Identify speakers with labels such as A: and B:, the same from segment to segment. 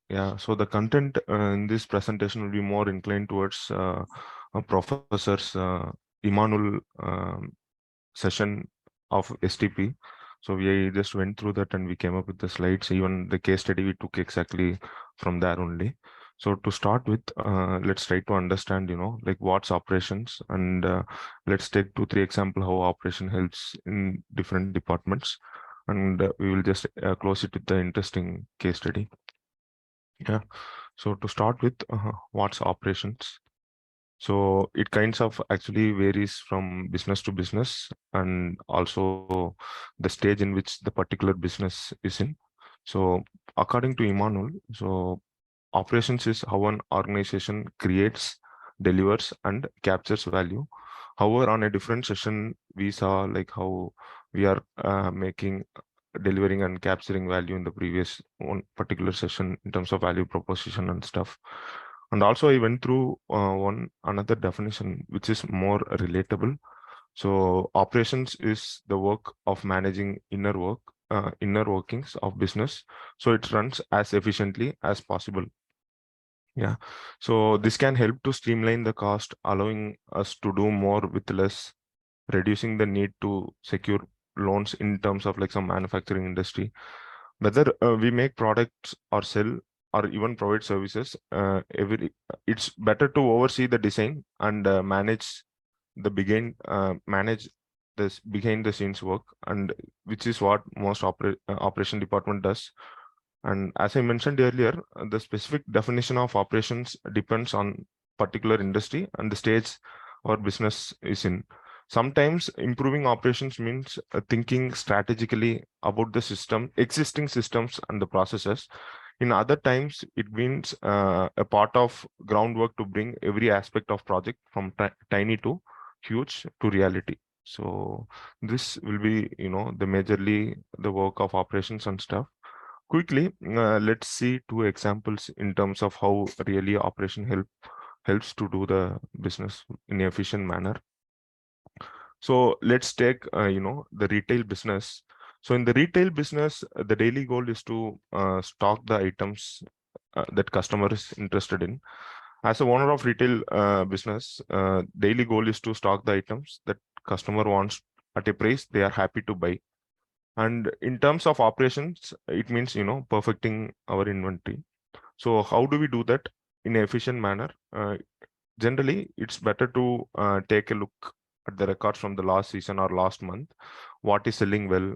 A: Yeah, so the content in this presentation will be more inclined towards Professor's Immanuel session of STP. So we just went through that and we came up with the slides. Even the case study we took exactly from there only. So to start with, let's try to understand, like what's operations, and let's take 2, 3 example how operation helps in different departments, and we will just close it with the interesting case study. Yeah. So to start with, what's operations? So it kinds of actually varies from business to business, and also the stage in which the particular business is in. So according to Emmanuel, so operations is how an organization creates, delivers, and captures value. However, on a different session, we saw like how we are making, delivering, and capturing value in the previous one particular session in terms of value proposition and stuff. And also, I went through one another definition which is more relatable. So, operations is the work of managing inner workings of business, so it runs as efficiently as possible. Yeah. So this can help to streamline the cost, allowing us to do more with less, reducing the need to secure loans in terms of like some manufacturing industry. Whether we make products or sell or even provide services, it's better to oversee the design and manage this behind the scenes work, and which is what most operation department does. And as I mentioned earlier, the specific definition of operations depends on particular industry and the stage our business is in. Sometimes improving operations means thinking strategically about the existing systems and the processes. In other times, it means a part of groundwork to bring every aspect of project from tiny to huge to reality. So this will be, the majorly the work of operations and stuff. Quickly, let's see 2 examples in terms of how really operation helps to do the business in an efficient manner. So let's take the retail business. So in the retail business, the daily goal is to stock the items that customer is interested in. As a owner of retail business, daily goal is to stock the items that customer wants at a price they are happy to buy. And in terms of operations, it means, perfecting our inventory. So how do we do that in an efficient manner? Generally, it's better to take a look at the records from the last season or last month. What is selling well?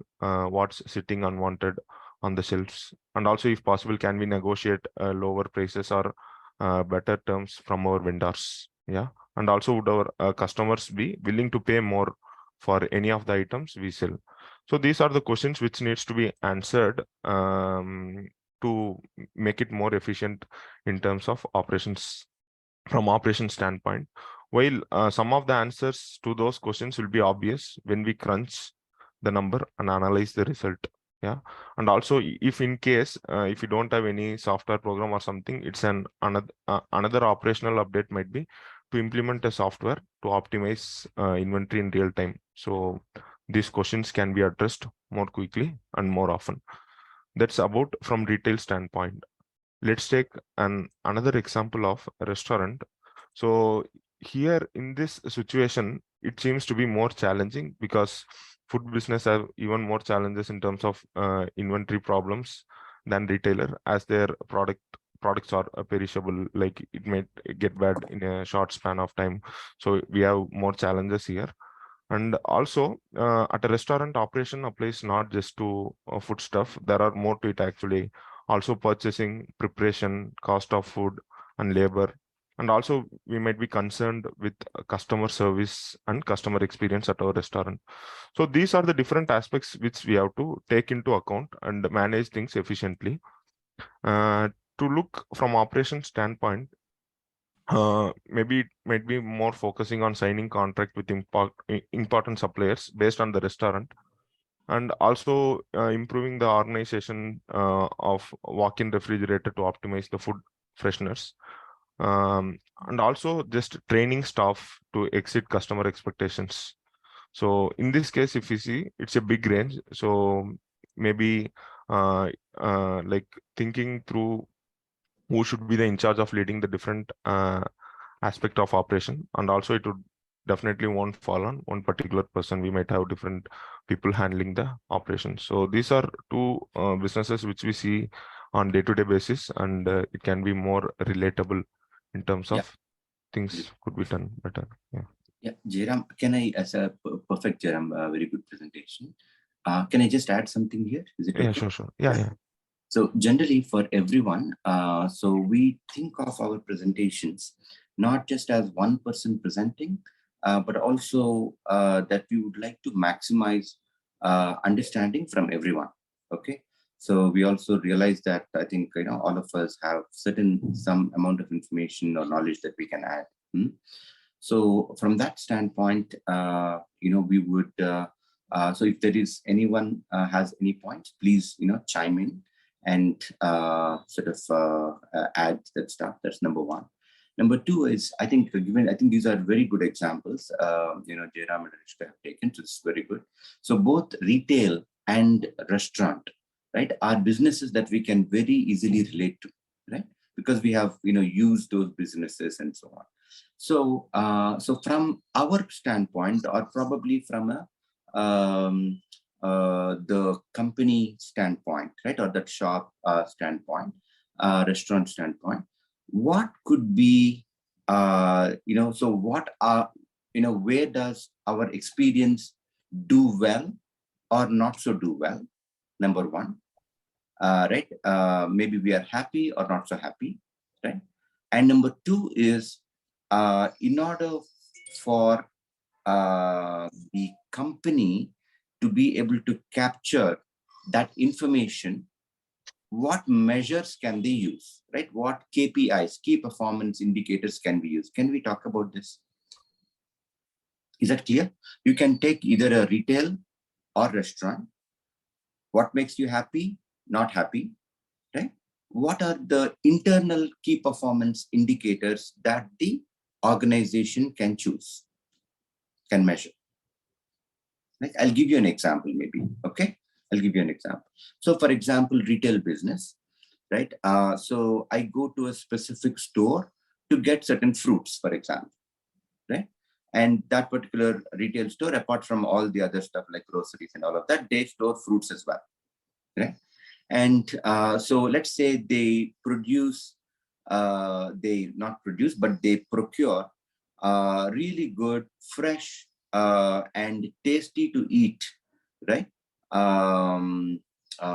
A: What's sitting unwanted on the shelves? And also, if possible, can we negotiate lower prices or better terms from our vendors? Yeah. And also, would our customers be willing to pay more for any of the items we sell? So these are the questions which needs to be answered to make it more efficient in terms of operations from operation standpoint. While some of the answers to those questions will be obvious when we crunch the number and analyze the result. Yeah. And also, if in case if you don't have any software program or something, it's another operational update might be to implement a software to optimize inventory in real time. So these questions can be addressed more quickly and more often. That's about from retail standpoint. Let's take another example of a restaurant. So here in this situation, it seems to be more challenging because food business have even more challenges in terms of inventory problems than retailer, as their products are perishable, like it may get bad in a short span of time. So we have more challenges here. And also, at a restaurant, operation applies not just to food stuff. There are more to it actually. Also, purchasing, preparation, cost of food, and labor. And also, we might be concerned with customer service and customer experience at our restaurant. So these are the different aspects which we have to take into account and manage things efficiently. Uh, to look from operation standpoint, maybe it might be more focusing on signing contract with important suppliers based on the restaurant, and also improving the organization of walk-in refrigerator to optimize the food freshness, and also just training staff to exceed customer expectations. So in this case, if you see, it's a big range. So maybe uh, like thinking through who should be the in charge of leading the different aspect of operation, and also it would definitely won't fall on one particular person. We might have different people handling the operation. So these are two businesses which we see on day-to-day basis, and it can be more relatable in terms of things could be done better.
B: Yeah, Jairam, can I, as a perfect Jairam, very good presentation. Can I just add something here? Is it okay?
A: Sure. Yeah.
B: So generally for everyone, so we think of our presentations not just as one person presenting, but also that we would like to maximize understanding from everyone. Okay. So we also realize that I think, all of us have some amount of information or knowledge that we can add. So from that standpoint, we would, so if there is anyone has any points, please, chime in and add that stuff. That's number one. Number two is, I think these are very good examples, Jairam and Anishka have taken, so it's very good. So both retail and restaurant, right, are businesses that we can very easily relate to, right? Because we have, used those businesses and so on. So, so from our standpoint, or probably from the company standpoint, right, or that shop standpoint, restaurant standpoint, what could be, so what are, where does our experience do well or not so do well? Number one, right? Maybe we are happy or not so happy, right? And number two is, in order for the company to be able to capture that information, what measures can they use, right? What KPIs, key performance indicators can we use? Can we talk about this? Is that clear? You can take either a retail or restaurant. What makes you happy, not happy, right? What are the internal key performance indicators that the organization can choose, can measure? Like, I'll give you an example maybe, okay? I'll give you an example. So for example, retail business, right? So I go to a specific store to get certain fruits, for example, right? And that particular retail store, apart from all the other stuff like groceries and all of that, they store fruits as well, right? And so let's say they produce, they not produce, but they procure really good, fresh, and tasty to eat, right?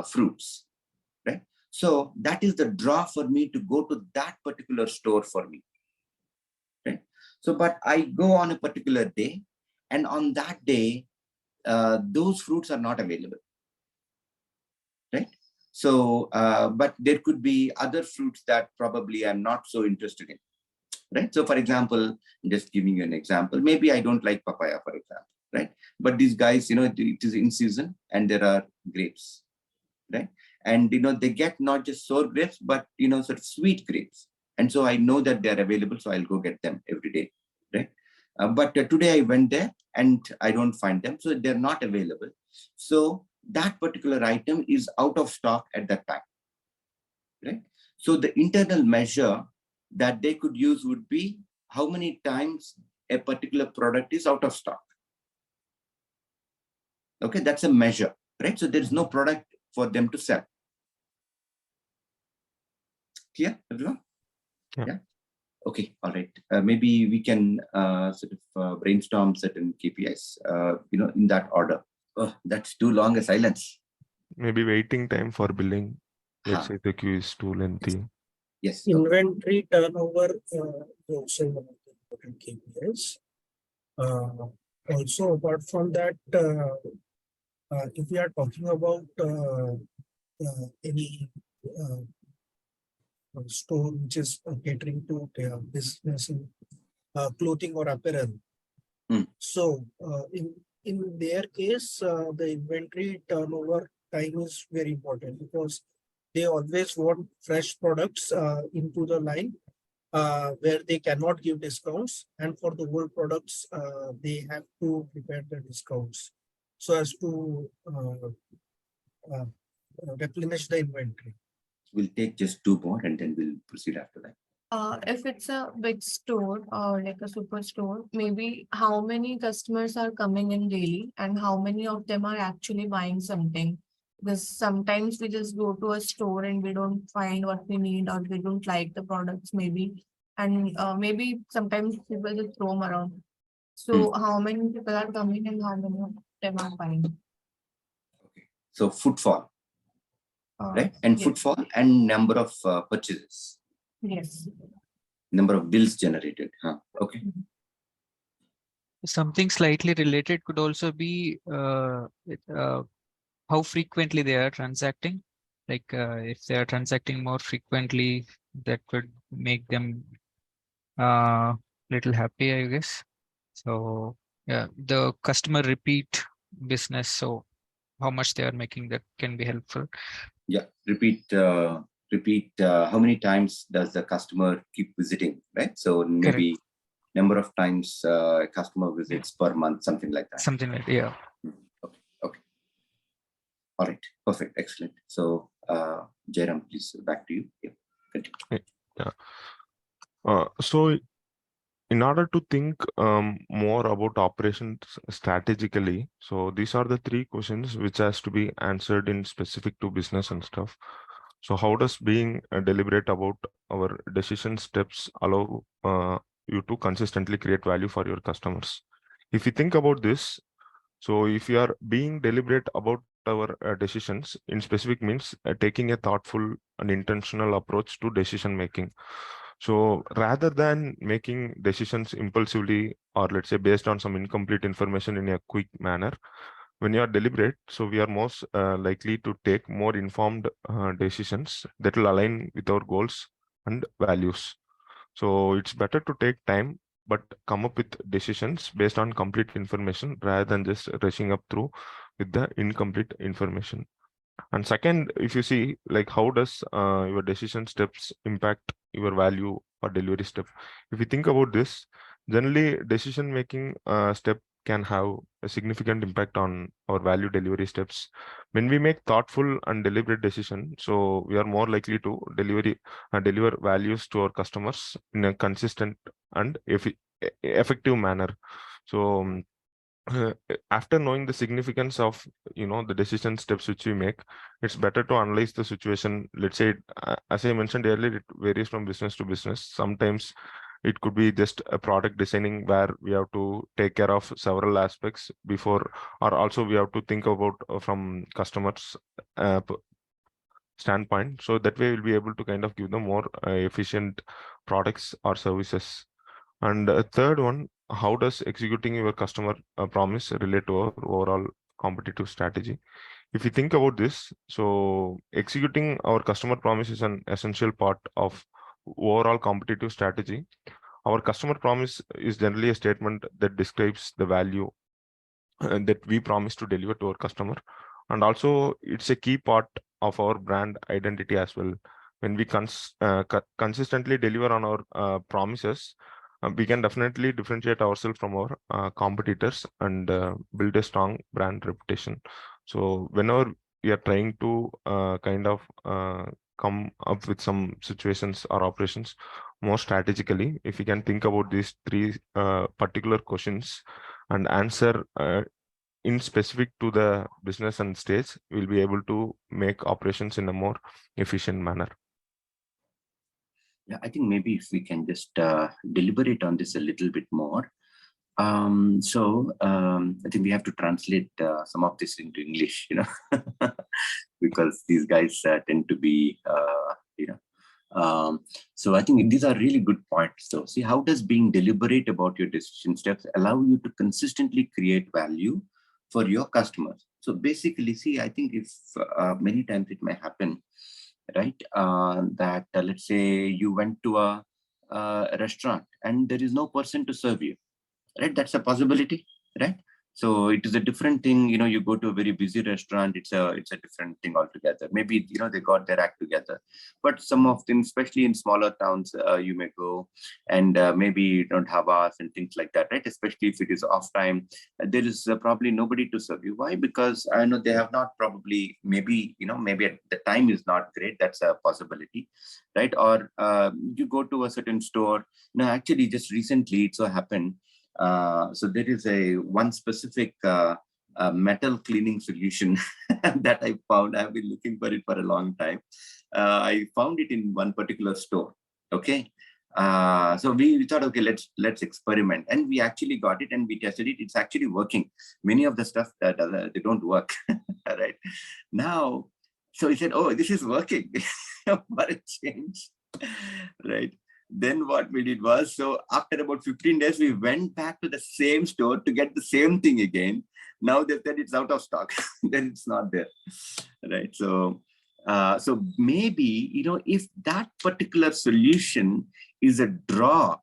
B: Fruits, right? So that is the draw for me to go to that particular store for me, right? So, but I go on a particular day, and on that day, those fruits are not available, right? So, but there could be other fruits that probably I'm not so interested in, right? So for example, just giving you an example, maybe I don't like papaya, for example, right? But these guys, it is in season and there are grapes, right? And, they get not just sour grapes, but, sort of sweet grapes. And so I know that they're available, so I'll go get them every day, right? But today I went there and I don't find them, so they're not available. So that particular item is out of stock at that time, right? So the internal measure that they could use would be how many times a particular product is out of stock. Okay, that's a measure, right? So there's no product for them to sell. Clear, everyone? Yeah. Okay, all right. Maybe we can brainstorm certain KPIs, in that order. Oh, that's too long a silence.
A: Maybe waiting time for billing. Let's say the queue is too lengthy.
B: Yes.
C: Inventory turnover also one of the important KPIs. Also, apart from that, if we are talking about any store which is catering to business in clothing or apparel, so in their case, the inventory turnover time is very important because they always want fresh products into the line where they cannot give discounts, and for the old products, they have to prepare the discounts so as to replenish the inventory.
B: We'll take just 2 more and then we'll proceed after that.
D: If it's a big store or like a superstore, maybe how many customers are coming in daily and how many of them are actually buying something. Because sometimes we just go to a store and we don't find what we need or we don't like the products maybe. And maybe sometimes people just throw them around. So how many people are coming and how many of them are buying?
B: Okay. So footfall, right? And
D: yes.
B: footfall and number of purchases.
D: Yes.
B: Number of bills generated. Huh? Okay.
E: Something slightly related could also be how frequently they are transacting. Like if they are transacting more frequently, that could make them little happy, I guess. So yeah, the customer repeat business. So how much they are making, that can be helpful.
B: Yeah. Repeat. How many times does the customer keep visiting? Right. So maybe
E: Correct.
B: number of times customer visits per month, something like that.
E: Something like, yeah.
B: Okay. Okay. All right. Perfect. Excellent. So Jairam, please back to you. Yeah. Continue.
A: Yeah. So in order to think more about operations strategically, so these are the 3 questions which has to be answered in specific to business and stuff. So how does being deliberate about our decision steps allow you to consistently create value for your customers? If you think about this, so if you are being deliberate about our decisions in specific means taking a thoughtful and intentional approach to decision making. So rather than making decisions impulsively or let's say based on some incomplete information in a quick manner, when you are deliberate, so we are most likely to take more informed decisions that will align with our goals and values. So it's better to take time but come up with decisions based on complete information rather than just rushing up through with the incomplete information. And second, if you see like how does your decision steps impact your value or delivery step? If you think about this, generally decision making step can have a significant impact on our value delivery steps. When we make thoughtful and deliberate decision, so we are more likely to deliver values to our customers in a consistent and effective manner. So after knowing the significance of the decision steps which we make, it's better to analyze the situation. Let's say as I mentioned earlier, it varies from business to business. Sometimes it could be just a product designing where we have to take care of several aspects before, or also we have to think about from customers standpoint, so that way we'll be able to kind of give them more efficient products or services. And third one, how does executing your customer promise relate to our overall competitive strategy? If you think about this, so executing our customer promise is an essential part of overall competitive strategy. Our customer promise is generally a statement that describes the value that we promise to deliver to our customer, and also it's a key part of our brand identity as well. When we consistently deliver on our promises, we can definitely differentiate ourselves from our competitors and build a strong brand reputation. So whenever we are trying to kind of come up with some situations or operations more strategically, if you can think about these 3 particular questions and answer in specific to the business and stage, we'll be able to make operations in a more efficient manner.
B: Yeah, I think maybe if we can just deliberate on this a little bit more. I think we have to translate some of this into English, because these guys tend to be, so I think these are really good points. So see, how does being deliberate about your decision steps allow you to consistently create value for your customers? So basically, see, I think if many times it may happen, right, that let's say you went to a restaurant and there is no person to serve you, right? That's a possibility, right? So it is a different thing, you go to a very busy restaurant, it's a different thing altogether. Maybe, they got their act together. But some of them, especially in smaller towns, you may go and maybe you don't have hours and things like that, right? Especially if it is off time, there is probably nobody to serve you. Why? Because I know they have not probably, maybe at the time is not great. That's a possibility, right? Or you go to a certain store. Actually, just recently it so happened. So there is one specific metal cleaning solution that I found. I've been looking for it for a long time. I found it in one particular store. Okay. So we thought, okay, let's experiment, and we actually got it and we tested it. It's actually working. Many of the stuff that they don't work. Right now, so he said, "Oh, this is working for a change." Right. Then what we did was, so after about 15 days, we went back to the same store to get the same thing again. Now they said it's out of stock, then it's not there, right? So, so maybe, if that particular solution is a draw,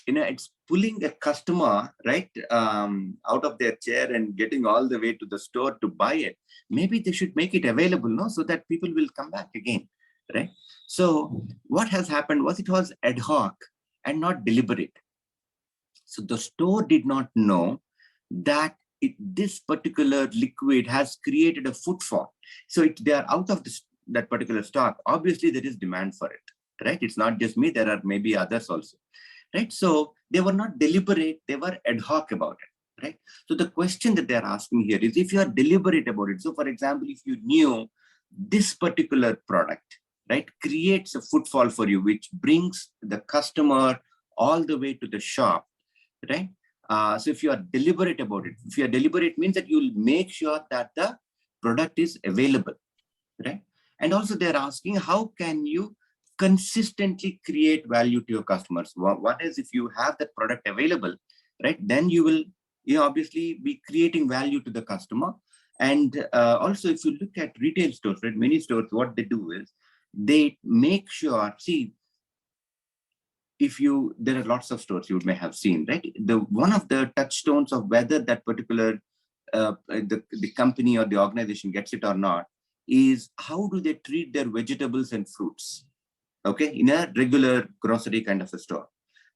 B: it's pulling a customer, right, out of their chair and getting all the way to the store to buy it. Maybe they should make it available, no, so that people will come back again, right? So what has happened was it was ad hoc and not deliberate. So the store did not know that this particular liquid has created a footfall. So they are out of that particular stock. Obviously, there is demand for it, right? It's not just me. There are maybe others also, right? So they were not deliberate. They were ad hoc about it, right? So the question that they're asking here is, if you are deliberate about it. So for example, if you knew this particular product, right, creates a footfall for you, which brings the customer all the way to the shop, right? So if you are deliberate about it, if you are deliberate, means that you'll make sure that the product is available, right? And also they're asking, how can you consistently create value to your customers? What is, if you have that product available, right, then you will, obviously be creating value to the customer. And also, if you look at retail stores, right, many stores, what they do is they make sure, see, there are lots of stores you may have seen, right? One of the touchstones of whether that particular the company or the organization gets it or not is how do they treat their vegetables and fruits, okay, in a regular grocery kind of a store,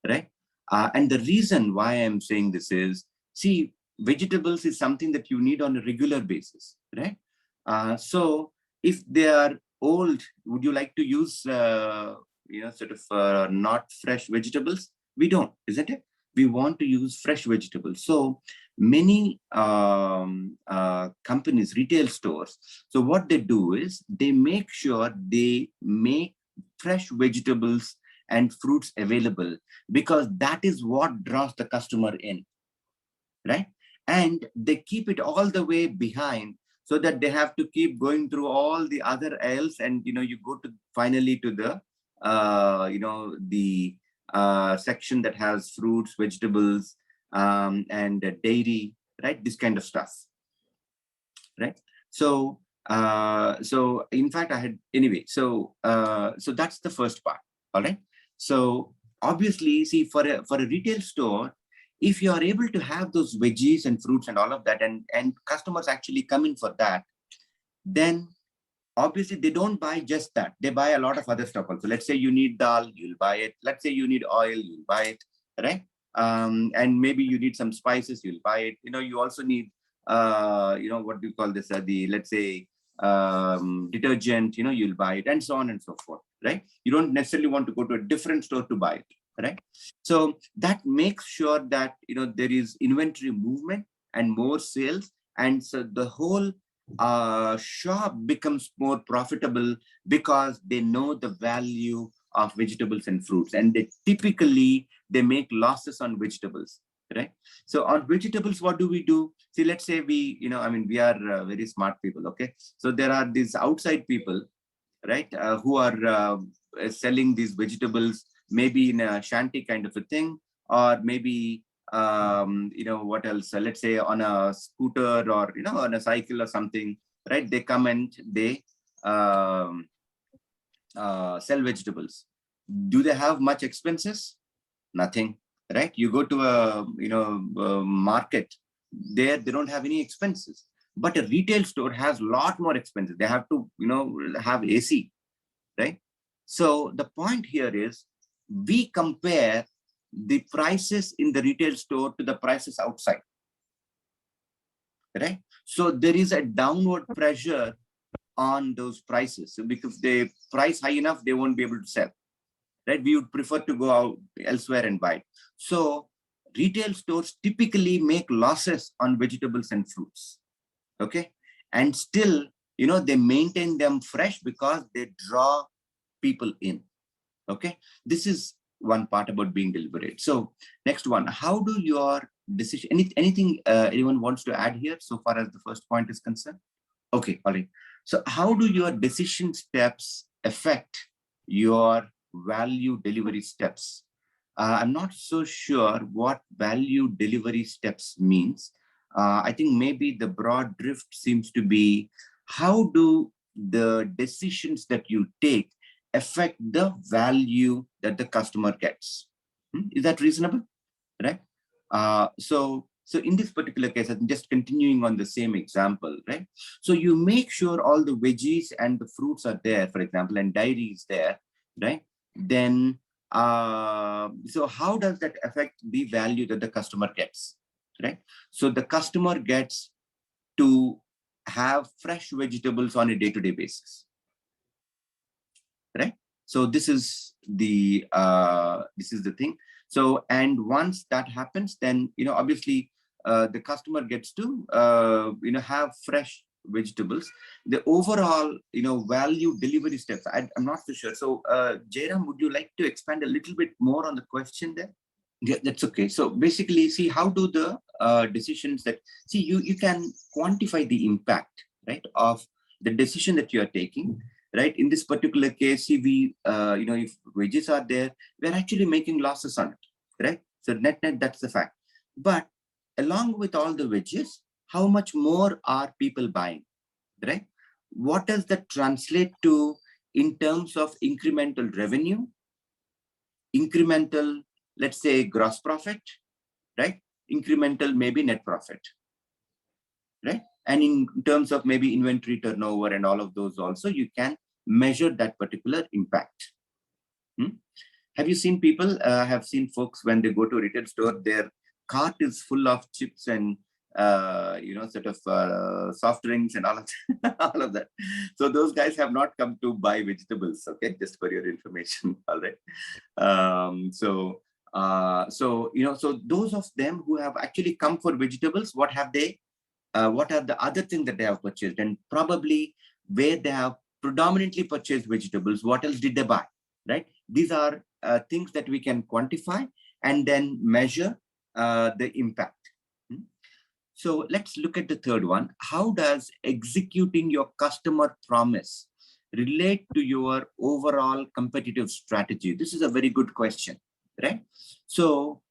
B: right? And the reason why I'm saying this is, see, vegetables is something that you need on a regular basis, right? So if they are old, would you like to use sort of not fresh vegetables? We don't, isn't it? We want to use fresh vegetables. So many companies, retail stores, so what they do is they make sure they make fresh vegetables and fruits available, because that is what draws the customer in, right? And they keep it all the way behind, so that they have to keep going through all the other aisles, and you go to finally to the the section that has fruits, vegetables, and dairy, right? This kind of stuff, right? So so in fact I had, anyway, so so that's the first part. All right. So obviously, see, for a retail store, if you are able to have those veggies and fruits and all of that, and customers actually come in for that, then obviously they don't buy just that. They buy a lot of other stuff also. Let's say you need dal, you'll buy it. Let's say you need oil, you'll buy it, right? And maybe you need some spices, you'll buy it. You also need what do you call this? Let's say detergent, you'll buy it, and so on and so forth, right? You don't necessarily want to go to a different store to buy it, right? So that makes sure that there is inventory movement and more sales, and so the whole shop becomes more profitable, because they know the value of vegetables and fruits, and they make losses on vegetables, right? So on vegetables, what do we do? See, let's say we are very smart people, okay? So there are these outside people, right, who are selling these vegetables, maybe in a shanty kind of a thing, or maybe what else, let's say on a scooter, or on a cycle or something, right? They come and they sell vegetables. Do they have much expenses? Nothing, right? You go to a market, there they don't have any expenses. But a retail store has a lot more expenses. They have to, have AC, right? So the point here is we compare the prices in the retail store to the prices outside, right? So there is a downward pressure on those prices. So because they price high enough, they won't be able to sell, right? We would prefer to go out elsewhere and buy. So retail stores typically make losses on vegetables and fruits, okay? And still, they maintain them fresh because they draw people in, okay? This is one part about being deliberate. So next one, how do your decision, anything anyone wants to add here so far as the first point is concerned? Okay, all right. So how do your decision steps affect your value delivery steps? I'm not so sure what value delivery steps means. I think maybe the broad drift seems to be, how do the decisions that you take affect the value that the customer gets? Is that reasonable? Right? So in this particular case, I'm just continuing on the same example, right? So you make sure all the veggies and the fruits are there, for example, and dairy is there, right? Then, so how does that affect the value that the customer gets, right? So the customer gets to have fresh vegetables on a day-to-day basis, right? So this is the thing. So, and once that happens, then, obviously the customer gets to, have fresh vegetables. The overall, value delivery steps, I'm not so sure. So Jairam, would you like to expand a little bit more on the question there? Yeah, that's okay. So basically, see, how do the decisions that, see, you can quantify the impact, right, of the decision that you are taking, right? In this particular case, see, we, if wages are there, we're actually making losses on it, right? So net, that's the fact. But along with all the wages, how much more are people buying, right? What does that translate to in terms of incremental revenue, incremental, let's say, gross profit, right? Incremental, maybe net profit, right? And in terms of maybe inventory turnover and all of those also, you can measure that particular impact. Have you seen people, have seen folks when they go to a retail store, their cart is full of chips and, sort of soft drinks and all of, all of that. So those guys have not come to buy vegetables, okay, just for your information, all right? So those of them who have actually come for vegetables, what have they, what are the other things that they have purchased? And probably where they have predominantly purchased vegetables, what else did they buy, right? These are things that we can quantify and then measure the impact. So let's look at the third one. How does executing your customer promise relate to your overall competitive strategy? This is a very good question, right? So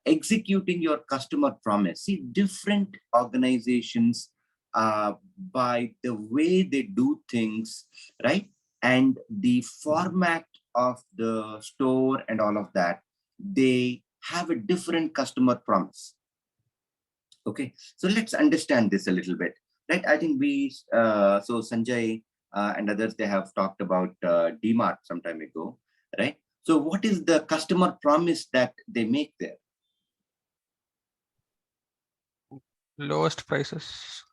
B: executing your customer promise. See, different organizations, by the way they do things, right? And the format of the store and all of that, they have a different customer promise. Okay, so let's understand this a little bit, right? I think we, so Sanjay and others, they have talked about DMart some time ago, right? So what is the customer promise that they make there?
E: Lowest prices.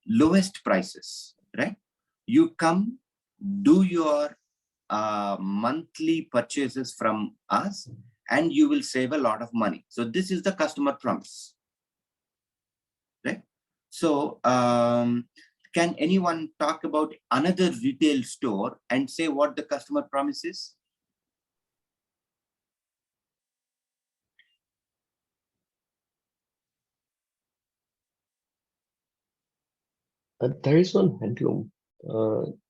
B: Lowest prices, right? You come, do your monthly purchases from us, and you will save a lot of money. So this is the customer promise, right? So can anyone talk about another retail store and say what the customer promise is?
F: There is one handloom.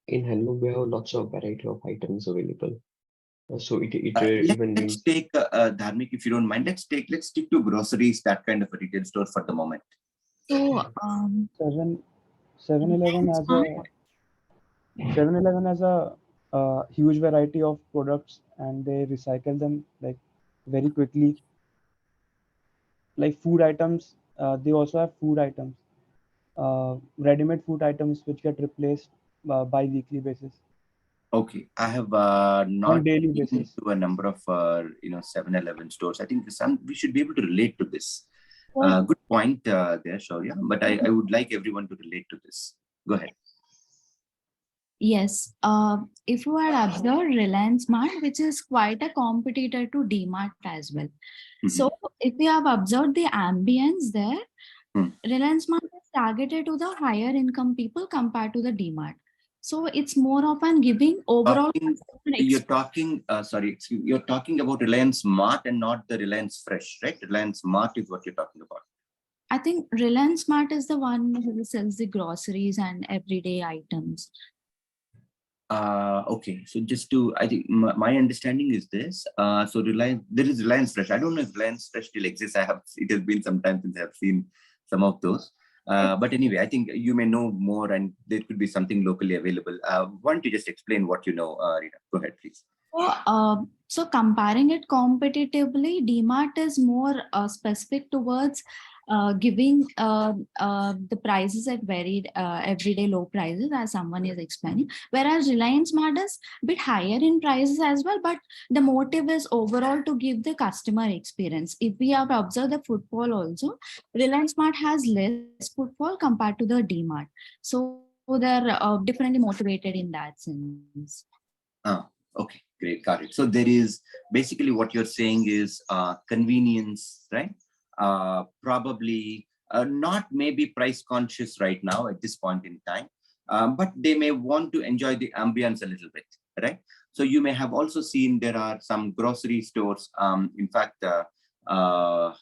F: In handloom, we have lots of variety of items available. So it even
B: Let's
F: means
B: take Dharmik, if you don't mind. Let's stick to groceries, that kind of a retail store for the moment.
D: So,
G: 7-Eleven has a huge variety of products, and they recycle them like very quickly. Like food items, They also have food items, ready-made food items which get replaced by weekly basis,
B: Okay, I have
G: on
B: not
G: daily
B: been
G: basis.
B: to a number of 7-Eleven stores. I think we should be able to relate to this. Good point there, Shaurya. But I would like everyone to relate to this. Go ahead.
H: Yes, if you had observed Reliance Mart, which is quite a competitor to DMart as well. So if you have observed the ambience there, Reliance Mart is targeted to the higher income people compared to the DMart. So it's more of an giving overall.
B: You're talking, sorry, excuse me, you're talking about Reliance Mart and not the Reliance Fresh, right? Reliance Mart is what you're talking about.
H: I think Reliance Mart is the one who sells the groceries and everyday items.
B: Okay, so just to, I think my understanding is this. So Reliance, there is Reliance Fresh. I don't know if Reliance Fresh still exists. It has been some time since I have seen some of those. But anyway, I think you may know more and there could be something locally available. Why don't you just explain what you know, Rita? Go ahead, please.
H: So comparing it competitively, DMart is more specific towards giving the prices at very everyday low prices, as someone is explaining, whereas Reliance Mart is a bit higher in prices as well, but the motive is overall to give the customer experience. If we have observed the footfall also, Reliance Mart has less footfall compared to the DMart, so they're differently motivated in that sense.
B: Okay, great, got it. So there is basically what you're saying is convenience, right? Probably not maybe price conscious right now at this point in time, but they may want to enjoy the ambience a little bit, right? So you may have also seen there are some grocery stores, in fact, so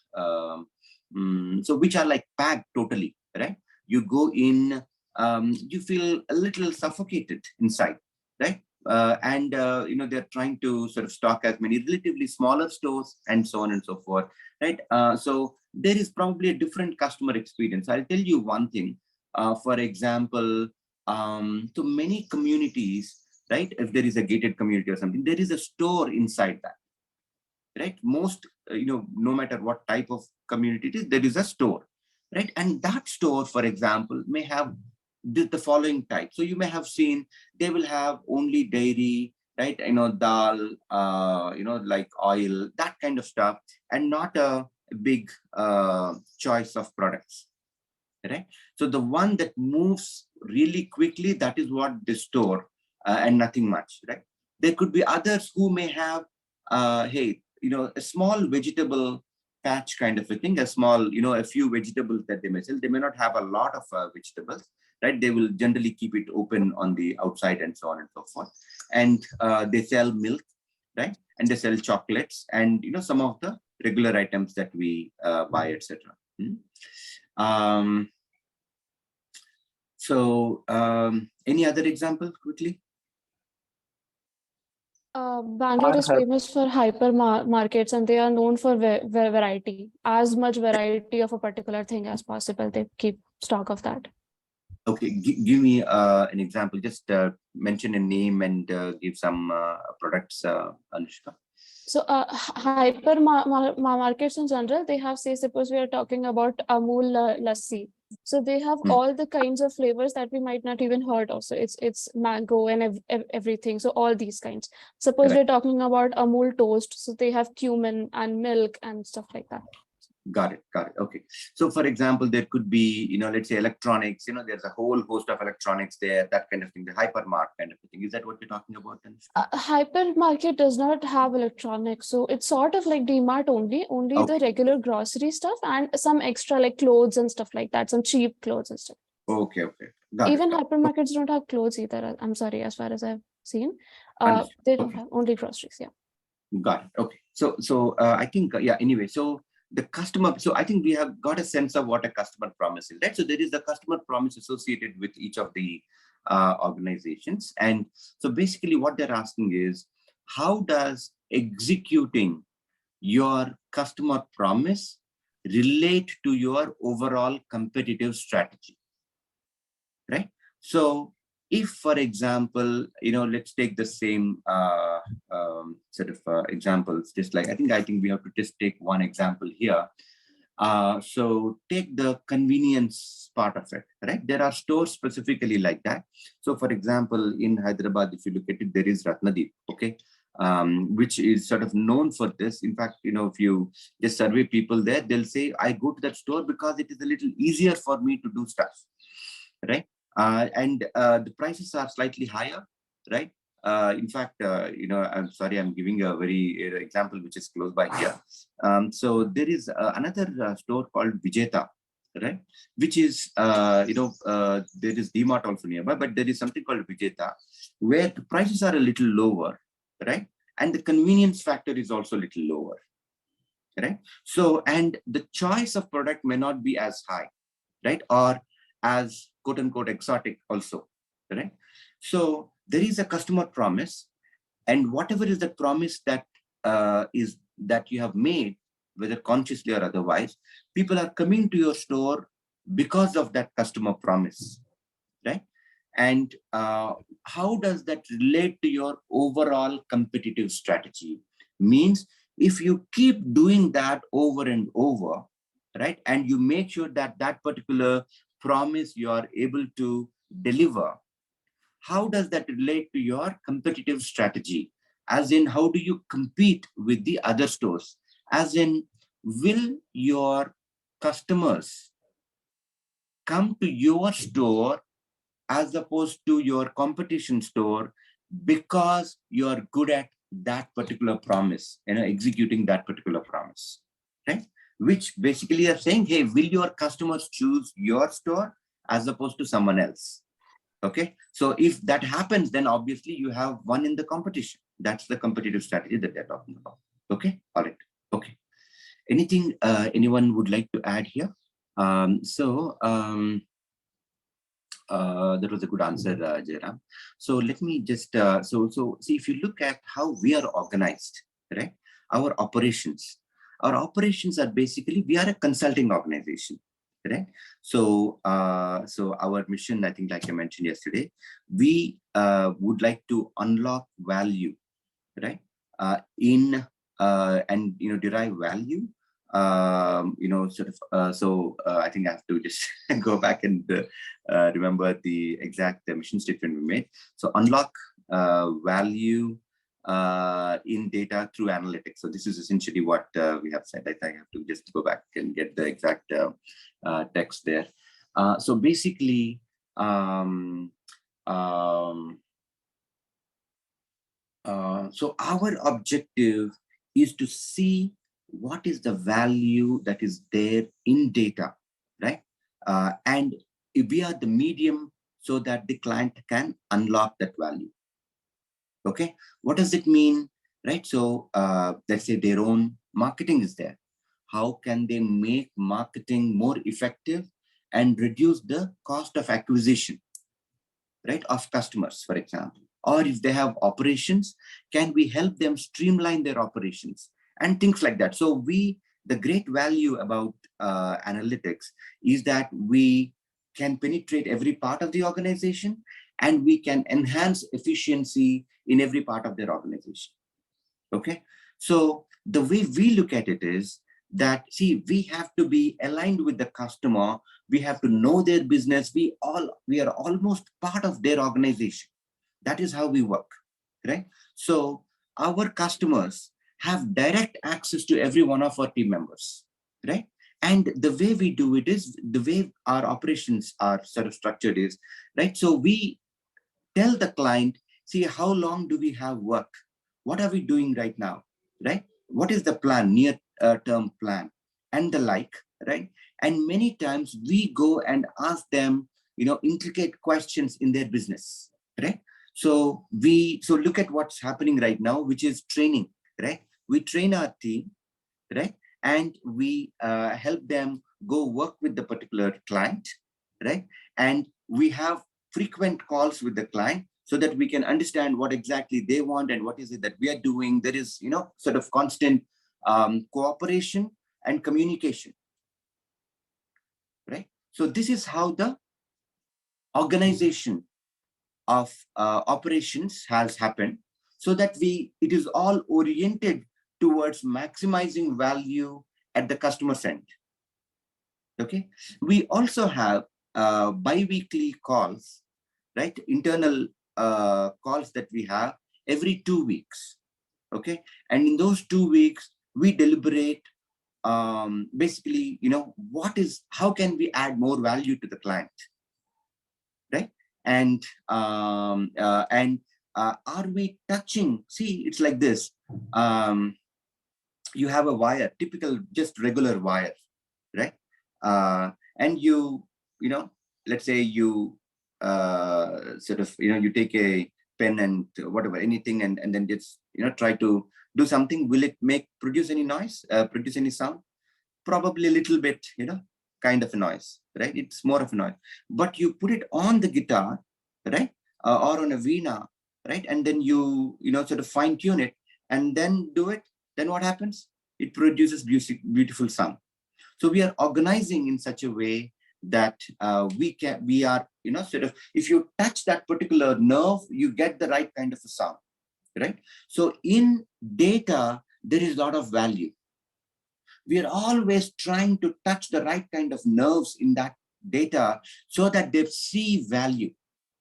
B: which are like packed totally, right? You go in, you feel a little suffocated inside, right? And they're trying to sort of stock as many relatively smaller stores and so on and so forth, right? So there is probably a different customer experience. I'll tell you one thing. For example, to many communities, right? If there is a gated community or something, there is a store inside that, right? Most, no matter what type of community it is, there is a store, right? And that store, for example, may have the following type. So you may have seen they will have only dairy, right? Dal, like oil, that kind of stuff, and not a big choice of products, right? So the one that moves really quickly, that is what they store, and nothing much, right? There could be others who may have, a small vegetable patch kind of a thing, a small, a few vegetables that they may sell. They may not have a lot of vegetables, right? They will generally keep it open on the outside and so on and so forth. And they sell milk, right? And they sell chocolates and, some of the regular items that we buy, etc. Any other examples quickly?
I: Bangalore is famous for hyper markets, and they are known for variety, as much variety of a particular thing as possible. They keep stock of that.
B: Okay, give me an example. Just mention a name and give some products, Anushka.
I: So hyper markets in general, they have, say, suppose we are talking about Amul Lassi. So they have all the kinds of flavors that we might not even heard of. So it's mango and everything. So all these kinds. Suppose we're talking about Amul toast. So they have cumin and milk and stuff like that.
B: Got it. Okay. So for example, there could be, let's say electronics, there's a whole host of electronics there, that kind of thing, the hypermart kind of thing. Is that what you're talking about?
I: Hypermarket does not have electronics. So it's sort of like DMart only okay. The regular grocery stuff and some extra like clothes and stuff like that, some cheap clothes and stuff.
B: Okay.
I: Even hypermarkets don't have clothes either. I'm sorry, as far as I've seen. They don't have only groceries. Yeah.
B: Got it. Okay. So I think, anyway, so the customer, so I think we have got a sense of what a customer promise is, right? So there is a customer promise associated with each of the organizations. And so basically what they're asking is, how does executing your customer promise relate to your overall competitive strategy, right? So if, for example, let's take the same sort of examples, just like I think we have to just take one example here. So take the convenience part of it, right? There are stores specifically like that. So for example, in Hyderabad, if you look at it, there is Ratnadeep, okay, which is sort of known for this. In fact, if you just survey people there, they'll say, I go to that store because it is a little easier for me to do stuff, right? And the prices are slightly higher, right? In fact, I'm sorry, I'm giving a very example which is close by here. So there is another store called Vijeta, right? Which is, there is DMart also nearby, but there is something called Vijeta, where the prices are a little lower, right? And the convenience factor is also a little lower, right? So, and the choice of product may not be as high, right? Or as quote unquote exotic also, right? So there is a customer promise, and whatever is the promise that that you have made, whether consciously or otherwise, people are coming to your store because of that customer promise, right? And how does that relate to your overall competitive strategy? Means if you keep doing that over and over, right, and you make sure that that particular promise you are able to deliver, how does that relate to your competitive strategy? As in, how do you compete with the other stores? As in, will your customers come to your store as opposed to your competition store because you're good at that particular promise, executing that particular promise, right? Which basically are saying, hey, will your customers choose your store as opposed to someone else? Okay, so if that happens, then obviously you have won in the competition. That's the competitive strategy that they're talking about. Okay, all right. Okay, anything anyone would like to add here? That was a good answer, Jairam. So let me just so see, if you look at how we are organized, right? Our operations are basically, we are a consulting organization. Right? So, so our mission, I think, like I mentioned yesterday, we would like to unlock value, right? And derive value. I think I have to just go back and remember the exact mission statement we made. So unlock value in data through analytics. So this is essentially what we have said. I think I have to just go back and get the exact text there. So basically, so our objective is to see what is the value that is there in data, right? And we are the medium so that the client can unlock that value. Okay, what does it mean, right? So let's say their own marketing is there. How can they make marketing more effective and reduce the cost of acquisition, right, of customers, for example? Or if they have operations, can we help them streamline their operations and things like that? So the great value about analytics is that we can penetrate every part of the organization and we can enhance efficiency in every part of their organization. Okay, so the way we look at it is that, see, we have to be aligned with the customer. We have to know their business. We are almost part of their organization. That is how we work, right? So our customers have direct access to every one of our team members, right? And the way we do it is, the way our operations are sort of structured is, right? So we tell the client, see, how long do we have work? What are we doing right now, right? What is the plan, near-term plan, and the like, right? And many times we go and ask them, intricate questions in their business, right? So look at what's happening right now, which is training, right? We train our team, right? And we help them go work with the particular client, right? And we have frequent calls with the client so that we can understand what exactly they want and what is it that we are doing. There is, sort of constant cooperation and communication, right? So this is how the organization of operations has happened, so that it is all oriented towards maximizing value at the customer's end, Okay. We also have bi-weekly calls, right? Internal calls that we have every 2 weeks. Okay. And in those 2 weeks, we deliberate basically, how can we add more value to the client, right? And are we touching? See, it's like this. You have a wire, typical, just regular wire, right? And let's say you you take a pen and whatever, anything, and then just, try to do something. Will it produce any noise, produce any sound? Probably a little bit, kind of a noise, right? It's more of a noise. But you put it on the guitar, right? Or on a veena, right? And then you sort of fine tune it and then do it. Then what happens? It produces beautiful sound. So we are organizing in such a way that we are, if you touch that particular nerve, you get the right kind of a sound, right? So in data, there is a lot of value. We are always trying to touch the right kind of nerves in that data so that they see value,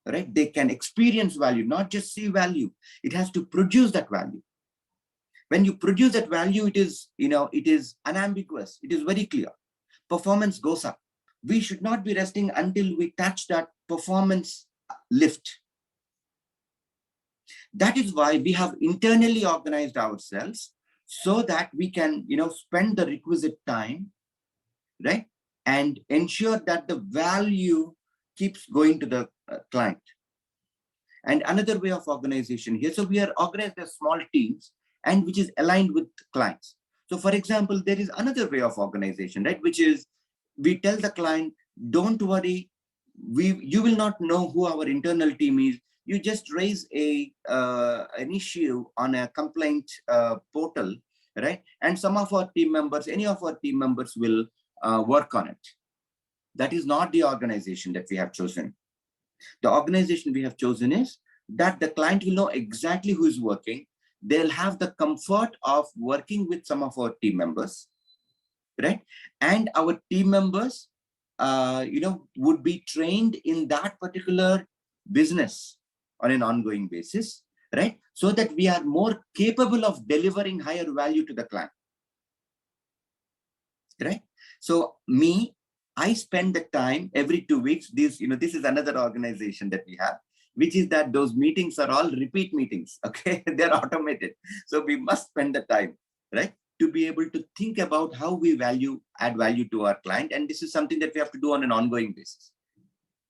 B: right? They can experience value, not just see value. It has to produce that value. When you produce that value, it is unambiguous. It is very clear. Performance goes up. We should not be resting until we touch that performance lift. That is why we have internally organized ourselves so that we can, spend the requisite time, right? And ensure that the value keeps going to the client. And another way of organization here, so we are organized as small teams and which is aligned with clients. So for example, there is another way of organization, right? Which is, we tell the client, don't worry, you will not know who our internal team is. You just raise an issue on a complaint portal, right? And some of our team members, any of our team members will work on it. That is not the organization that we have chosen. The organization we have chosen is that the client will know exactly who is working. They'll have the comfort of working with some of our team members, right? And our team members, would be trained in that particular business on an ongoing basis, right? So that we are more capable of delivering higher value to the client, right? So I spend the time every 2 weeks. This is another organization that we have, which is that those meetings are all repeat meetings. Okay, they're automated. So we must spend the time, right, to be able to think about how we add value to our client. And this is something that we have to do on an ongoing basis,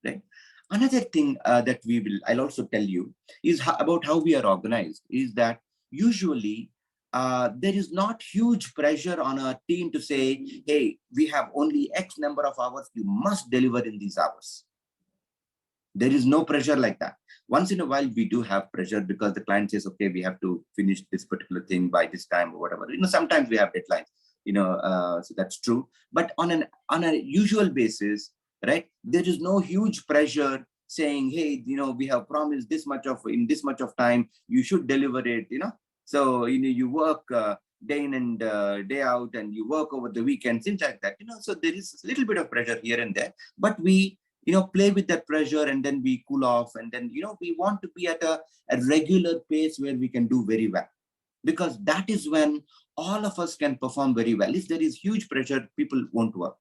B: right? Another thing that I'll also tell you is about how we are organized is that usually there is not huge pressure on our team to say, hey, we have only X number of hours, you must deliver in these hours. There is no pressure like that. Once in a while, we do have pressure because the client says, okay, we have to finish this particular thing by this time or whatever. Sometimes we have deadlines, so that's true. But on a usual basis, right, there is no huge pressure saying, hey, we have promised in this much of time, you should deliver it, So, you work day in and day out, and you work over the weekend, things like that, So there is a little bit of pressure here and there, but we play with that pressure, and then we cool off, and then, we want to be at a regular pace where we can do very well, because that is when all of us can perform very well. If there is huge pressure, people won't work,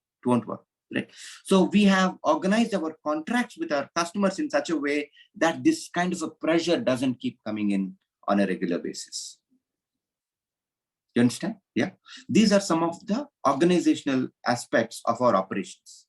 B: right? So we have organized our contracts with our customers in such a way that this kind of a pressure doesn't keep coming in on a regular basis. You understand? Yeah. These are some of the organizational aspects of our operations.